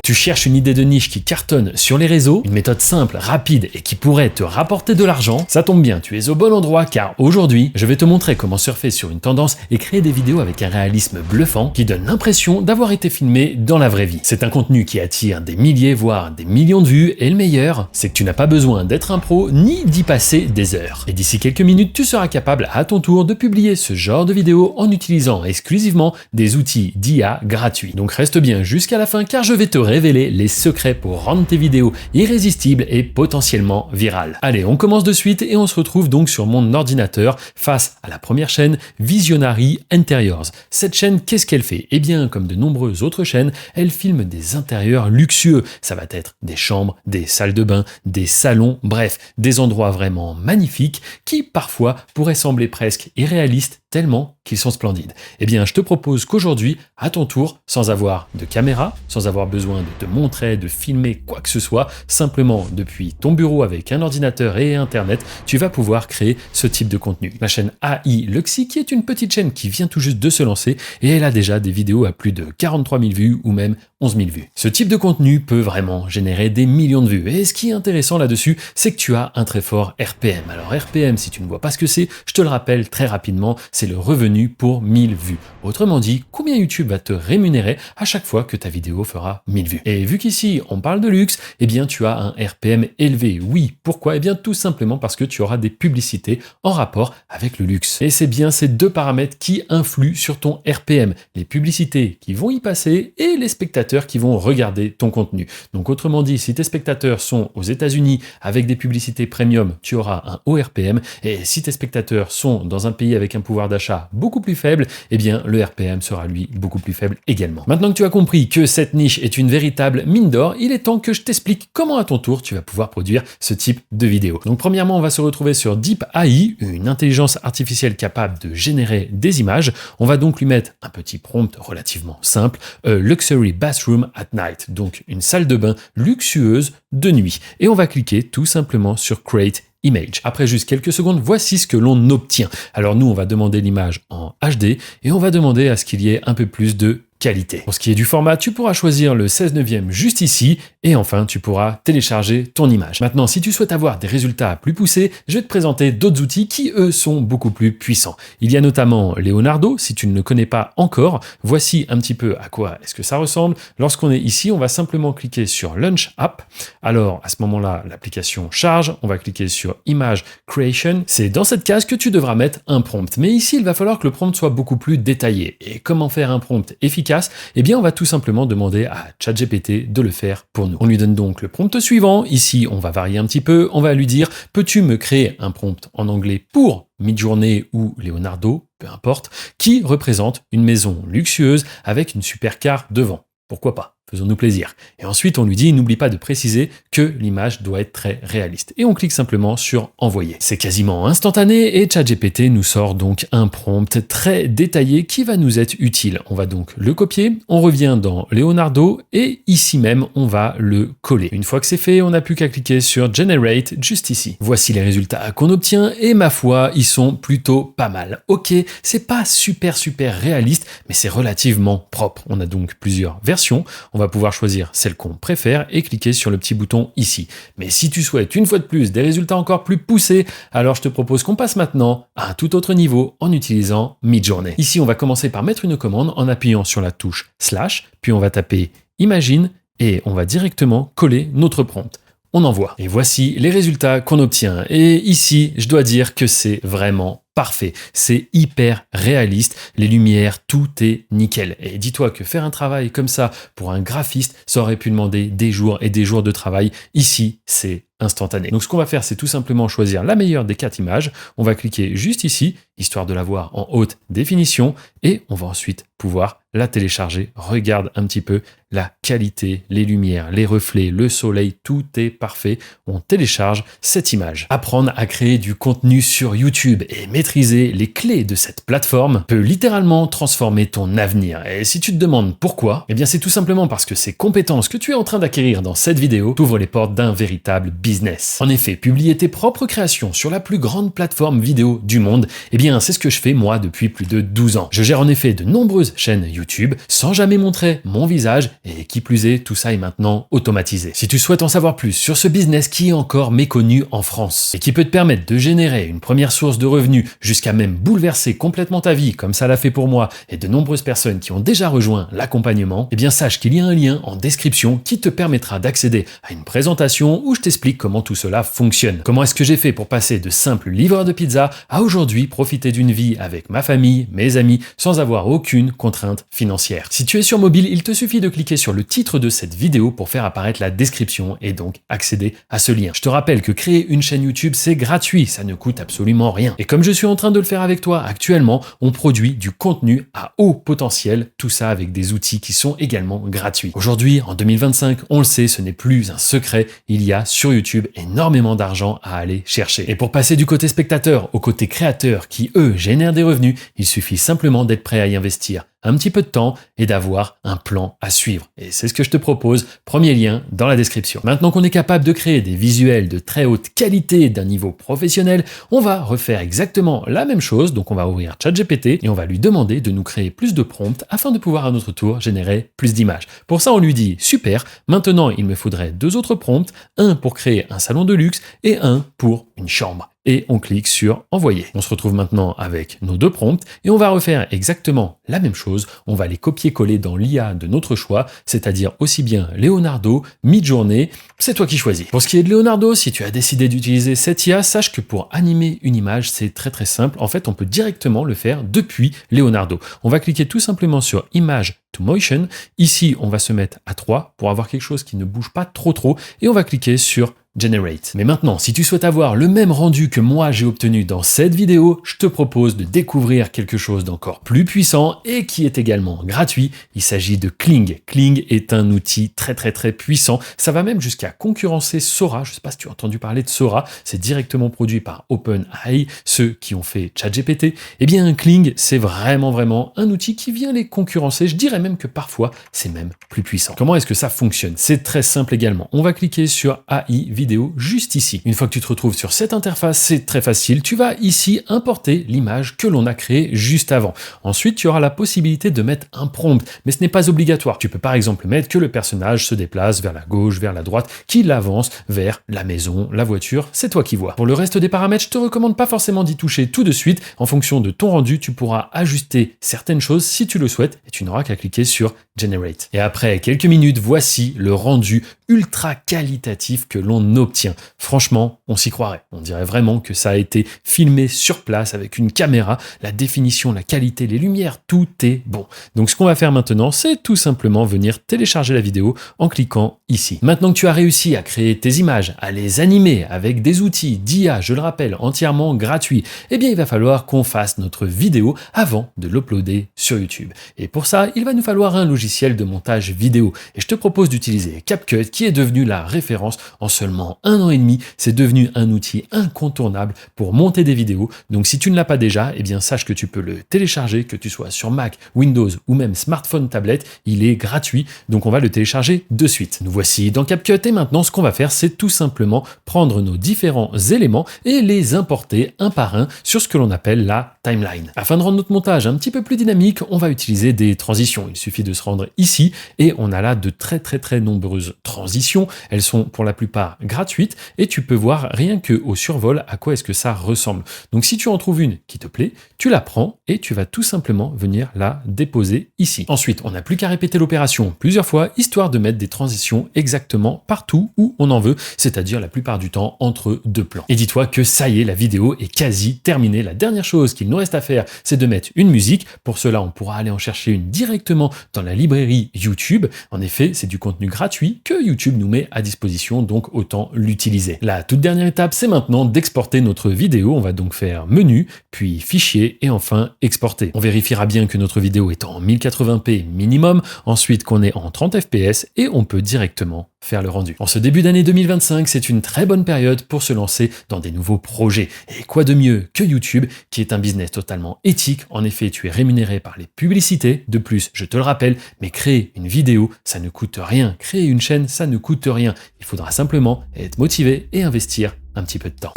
Tu cherches une idée de niche qui cartonne sur les réseaux, une méthode simple, rapide et qui pourrait te rapporter de l'argent? Ça tombe bien, tu es au bon endroit car aujourd'hui, je vais te montrer comment surfer sur une tendance et créer des vidéos avec un réalisme bluffant qui donne l'impression d'avoir été filmé dans la vraie vie. C'est un contenu qui attire des milliers voire des millions de vues et le meilleur, c'est que tu n'as pas besoin d'être un pro ni d'y passer des heures. Et d'ici quelques minutes, tu seras capable à ton tour de publier ce genre de vidéos en utilisant exclusivement des outils d'IA gratuits. Donc reste bien jusqu'à la fin car je vais te révéler les secrets pour rendre tes vidéos irrésistibles et potentiellement virales. Allez, on commence de suite et on se retrouve donc sur mon ordinateur face à la première chaîne Visionary Interiors. Cette chaîne, qu'est-ce qu'elle fait? Eh bien, comme de nombreuses autres chaînes, elle filme des intérieurs luxueux. Ça va être des chambres, des salles de bain, des salons, bref, des endroits vraiment magnifiques qui parfois pourraient sembler presque irréalistes tellement qu'ils sont splendides. Eh bien, je te propose qu'aujourd'hui, à ton tour, sans avoir de caméra, sans avoir besoin de te montrer, de filmer quoi que ce soit, simplement depuis ton bureau avec un ordinateur et Internet, tu vas pouvoir créer ce type de contenu. La chaîne AI Luxy, qui est une petite chaîne qui vient tout juste de se lancer et elle a déjà des vidéos à plus de 43 000 vues ou même 11 000 vues. Ce type de contenu peut vraiment générer des millions de vues. Et ce qui est intéressant là-dessus, c'est que tu as un très fort RPM. Alors RPM, si tu ne vois pas ce que c'est, je te le rappelle très rapidement, c'est le revenu pour 1000 vues. Autrement dit, combien YouTube va te rémunérer à chaque fois que ta vidéo fera 1000 vues. Et vu qu'ici, on parle de luxe, eh bien tu as un RPM élevé. Oui, pourquoi? Eh bien tout simplement parce que tu auras des publicités en rapport avec le luxe. Et c'est bien ces deux paramètres qui influent sur ton RPM. Les publicités qui vont y passer et les spectateurs qui vont regarder ton contenu. Donc autrement dit, si tes spectateurs sont aux États-Unis avec des publicités premium, tu auras un haut RPM. Et si tes spectateurs sont dans un pays avec un pouvoir d'achat beaucoup plus faible, eh bien le RPM sera lui beaucoup plus faible également. Maintenant que tu as compris que cette niche est une véritable mine d'or, il est temps que je t'explique comment à ton tour tu vas pouvoir produire ce type de vidéo. Donc premièrement, on va se retrouver sur Deep AI, une intelligence artificielle capable de générer des images. On va donc lui mettre un petit prompt relativement simple, Luxury Bathroom at Night, donc une salle de bain luxueuse de nuit. Et on va cliquer tout simplement sur Create Image. Après juste quelques secondes, voici ce que l'on obtient. Alors nous, on va demander l'image en HD et on va demander à ce qu'il y ait un peu plus de qualité. Pour ce qui est du format, tu pourras choisir le 16/9 juste ici et enfin tu pourras télécharger ton image. Maintenant, si tu souhaites avoir des résultats plus poussés, je vais te présenter d'autres outils qui eux sont beaucoup plus puissants. Il y a notamment Leonardo, si tu ne le connais pas encore, voici un petit peu à quoi est-ce que ça ressemble. Lorsqu'on est ici, on va simplement cliquer sur Launch App. Alors à ce moment-là, l'application charge, on va cliquer sur Image Creation. C'est dans cette case que tu devras mettre un prompt. Mais ici, il va falloir que le prompt soit beaucoup plus détaillé. Et comment faire un prompt efficace? Eh bien, on va tout simplement demander à ChatGPT de le faire pour nous. On lui donne donc le prompt suivant. Ici, on va varier un petit peu. On va lui dire, peux-tu me créer un prompt en anglais pour Midjourney ou Leonardo, peu importe, qui représente une maison luxueuse avec une supercar devant. Pourquoi pas? Faisons-nous plaisir. Et ensuite, on lui dit, n'oublie pas de préciser que l'image doit être très réaliste. Et on clique simplement sur Envoyer. C'est quasiment instantané et ChatGPT nous sort donc un prompt très détaillé qui va nous être utile. On va donc le copier, on revient dans Leonardo et ici même, on va le coller. Une fois que c'est fait, on n'a plus qu'à cliquer sur Generate juste ici. Voici les résultats qu'on obtient et ma foi, ils sont plutôt pas mal. Ok, c'est pas super réaliste, mais c'est relativement propre. On a donc plusieurs versions. On va pouvoir choisir celle qu'on préfère et cliquer sur le petit bouton ici. Mais si tu souhaites une fois de plus des résultats encore plus poussés, alors je te propose qu'on passe maintenant à un tout autre niveau en utilisant Midjourney. Ici, on va commencer par mettre une commande en appuyant sur la touche slash, puis on va taper Imagine et on va directement coller notre prompt. On envoie. Et voici les résultats qu'on obtient. Et ici, je dois dire que c'est vraiment parfait, c'est hyper réaliste, les lumières, tout est nickel. Et dis-toi que faire un travail comme ça pour un graphiste, ça aurait pu demander des jours et des jours de travail. Ici, c'est instantané. Donc ce qu'on va faire, c'est tout simplement choisir la meilleure des 4 images. On va cliquer juste ici, histoire de la voir en haute définition, et on va ensuite pouvoir la télécharger. Regarde un petit peu la qualité, les lumières, les reflets, le soleil, tout est parfait. On télécharge cette image. Apprendre à créer du contenu sur YouTube et maîtriser les clés de cette plateforme peut littéralement transformer ton avenir. Et si tu te demandes pourquoi, eh bien c'est tout simplement parce que ces compétences que tu es en train d'acquérir dans cette vidéo t'ouvrent les portes d'un véritable business. En effet, publier tes propres créations sur la plus grande plateforme vidéo du monde, eh bien bien, c'est ce que je fais moi depuis plus de 12 ans. Je gère en effet de nombreuses chaînes YouTube sans jamais montrer mon visage et qui plus est, tout ça est maintenant automatisé. Si tu souhaites en savoir plus sur ce business qui est encore méconnu en France et qui peut te permettre de générer une première source de revenus jusqu'à même bouleverser complètement ta vie comme ça l'a fait pour moi et de nombreuses personnes qui ont déjà rejoint l'accompagnement, eh bien sache qu'il y a un lien en description qui te permettra d'accéder à une présentation où je t'explique comment tout cela fonctionne. Comment est-ce que j'ai fait pour passer de simple livreur de pizza à aujourd'hui profiter d'une vie avec ma famille, mes amis, sans avoir aucune contrainte financière. Si tu es sur mobile, il te suffit de cliquer sur le titre de cette vidéo pour faire apparaître la description et donc accéder à ce lien. Je te rappelle que créer une chaîne YouTube, c'est gratuit, ça ne coûte absolument rien. Et comme je suis en train de le faire avec toi actuellement, on produit du contenu à haut potentiel, tout ça avec des outils qui sont également gratuits. Aujourd'hui, en 2025, on le sait, ce n'est plus un secret, il y a sur YouTube énormément d'argent à aller chercher. Et pour passer du côté spectateur au côté créateur qui, eux, génèrent des revenus, il suffit simplement d'être prêt à y investir un petit peu de temps et d'avoir un plan à suivre. Et c'est ce que je te propose, premier lien dans la description. Maintenant qu'on est capable de créer des visuels de très haute qualité d'un niveau professionnel, on va refaire exactement la même chose. Donc on va ouvrir ChatGPT et on va lui demander de nous créer plus de prompts afin de pouvoir à notre tour générer plus d'images. Pour ça, on lui dit super, maintenant il me faudrait 2 autres prompts, un pour créer un salon de luxe et un pour une chambre. Et on clique sur envoyer. On se retrouve maintenant avec nos 2 prompts et on va refaire exactement la même chose. On va les copier-coller dans l'IA de notre choix, c'est-à-dire aussi bien Leonardo, Midjourney, c'est toi qui choisis. Pour ce qui est de Leonardo, si tu as décidé d'utiliser cette IA, sache que pour animer une image, c'est très simple. En fait, on peut directement le faire depuis Leonardo. On va cliquer tout simplement sur Image to Motion. Ici, on va se mettre à 3 pour avoir quelque chose qui ne bouge pas trop et on va cliquer sur Generate. Mais maintenant, si tu souhaites avoir le même rendu que moi j'ai obtenu dans cette vidéo, je te propose de découvrir quelque chose d'encore plus puissant et qui est également gratuit. Il s'agit de Kling. Kling est un outil très puissant. Ça va même jusqu'à concurrencer Sora. Je ne sais pas si tu as entendu parler de Sora. C'est directement produit par OpenAI, ceux qui ont fait ChatGPT. Eh bien, Kling, c'est vraiment un outil qui vient les concurrencer. Je dirais même que parfois, c'est même plus puissant. Comment est-ce que ça fonctionne? C'est très simple également. On va cliquer sur AI vidéo juste ici. Une fois que tu te retrouves sur cette interface, c'est très facile. Tu vas ici importer l'image que l'on a créée juste avant. Ensuite, tu auras la possibilité de mettre un prompt, mais ce n'est pas obligatoire. Tu peux par exemple mettre que le personnage se déplace vers la gauche, vers la droite, qu'il avance vers la maison, la voiture, c'est toi qui vois. Pour le reste des paramètres, je te recommande pas forcément d'y toucher tout de suite. En fonction de ton rendu, tu pourras ajuster certaines choses si tu le souhaites et tu n'auras qu'à cliquer sur Generate. Et après quelques minutes, voici le rendu ultra qualitatif que l'on obtient. Franchement, on s'y croirait. On dirait vraiment que ça a été filmé sur place avec une caméra. La définition, la qualité, les lumières, tout est bon. Donc ce qu'on va faire maintenant, c'est tout simplement venir télécharger la vidéo en cliquant ici. Maintenant que tu as réussi à créer tes images, à les animer avec des outils d'IA, je le rappelle, entièrement gratuits, eh bien il va falloir qu'on fasse notre vidéo avant de l'uploader sur YouTube. Et pour ça, il va nous falloir un logiciel de montage vidéo. Et je te propose d'utiliser CapCut qui est devenu la référence en seulement 1 an et demi. C'est devenu un outil incontournable pour monter des vidéos. Donc si tu ne l'as pas déjà, eh bien sache que tu peux le télécharger, que tu sois sur Mac, Windows ou même smartphone, tablette. Il est gratuit, donc on va le télécharger de suite. Nous voici dans CapCut et maintenant ce qu'on va faire, c'est tout simplement prendre nos différents éléments et les importer un par un sur ce que l'on appelle la timeline. Afin de rendre notre montage un petit peu plus dynamique, on va utiliser des transitions. Il suffit de se rendre ici et on a là de très nombreuses transitions. Elles sont pour la plupart gratuites et tu peux voir rien que au survol à quoi est-ce que ça ressemble. Donc si tu en trouves une qui te plaît, tu la prends et tu vas tout simplement venir la déposer ici. Ensuite, on n'a plus qu'à répéter l'opération plusieurs fois, histoire de mettre des transitions exactement partout où on en veut, c'est-à-dire la plupart du temps entre 2 plans. Et dis-toi que ça y est, la vidéo est quasi terminée. La dernière chose qu'il nous reste à faire, c'est de mettre une musique. Pour cela, on pourra aller en chercher une directement dans la librairie YouTube. En effet, c'est du contenu gratuit que YouTube nous met à disposition, donc autant l'utiliser. La toute dernière étape, c'est maintenant d'exporter notre vidéo. On va donc faire menu, puis fichier et enfin exporter. On vérifiera bien que notre vidéo est en 1080p minimum, ensuite qu'on est en 30 fps et on peut directement faire le rendu. En ce début d'année 2025, c'est une très bonne période pour se lancer dans des nouveaux projets. Et quoi de mieux que YouTube, qui est un business totalement éthique. En effet, tu es rémunéré par les publicités. De plus, je te le rappelle, mais créer une vidéo, ça ne coûte rien. Créer une chaîne, ça ne coûte rien. Il faudra simplement être motivé et investir un petit peu de temps.